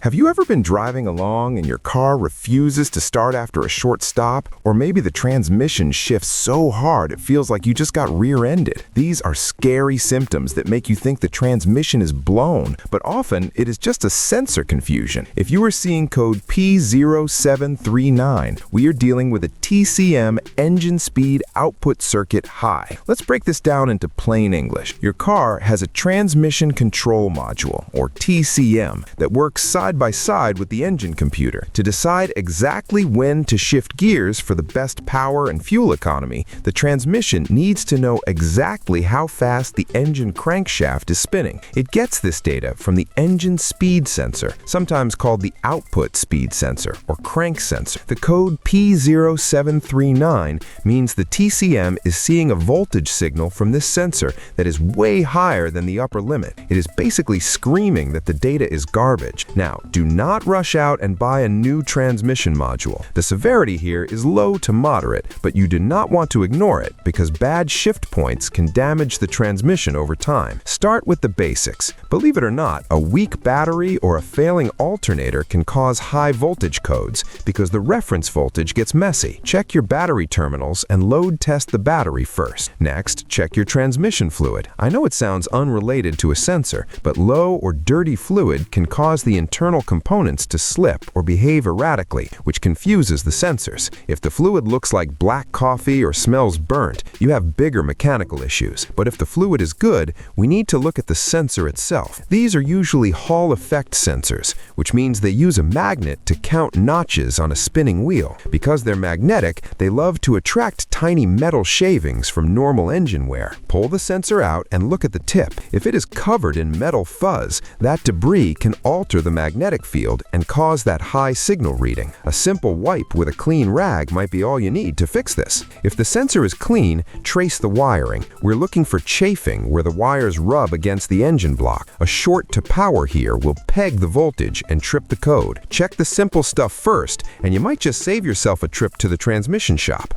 Have you ever been driving along and your car refuses to start after a short stop? Or maybe the transmission shifts so hard it feels like you just got rear-ended. These are scary symptoms that make you think the transmission is blown, but often it is just a sensor confusion. If you are seeing code P0739, we are dealing with a TCM engine speed output circuit high. Let's break this down into plain English. Your car has a transmission control module, or TCM, that works side by side with the engine computer. To decide exactly when to shift gears for the best power and fuel economy, the transmission needs to know exactly how fast the engine crankshaft is spinning. It gets this data from the engine speed sensor, sometimes called the output speed sensor or crank sensor. The code P0739 means the TCM is seeing a voltage signal from this sensor that is way higher than the upper limit. It is basically screaming that the data is garbage. Now, do not rush out and buy a new transmission module. The severity here is low to moderate, but you do not want to ignore it because bad shift points can damage the transmission over time. Start with the basics. Believe it or not, a weak battery or a failing alternator can cause high voltage codes because the reference voltage gets messy. Check your battery terminals and load test the battery first. Next, check your transmission fluid. I know it sounds unrelated to a sensor, but low or dirty fluid can cause the internal components to slip or behave erratically, which confuses the sensors. If the fluid looks like black coffee or smells burnt, you have bigger mechanical issues. But if the fluid is good, we need to look at the sensor itself. These are usually Hall effect sensors, which means they use a magnet to count notches on a spinning wheel. Because they're magnetic, they love to attract tiny metal shavings from normal engine wear. Pull the sensor out and look at the tip. If it is covered in metal fuzz, that debris can alter the magnetic field and cause that high signal reading. A simple wipe with a clean rag might be all you need to fix this. If the sensor is clean, trace the wiring. We're looking for chafing where the wires rub against the engine block. A short to power here will peg the voltage and trip the code. Check the simple stuff first, and you might just save yourself a trip to the transmission shop.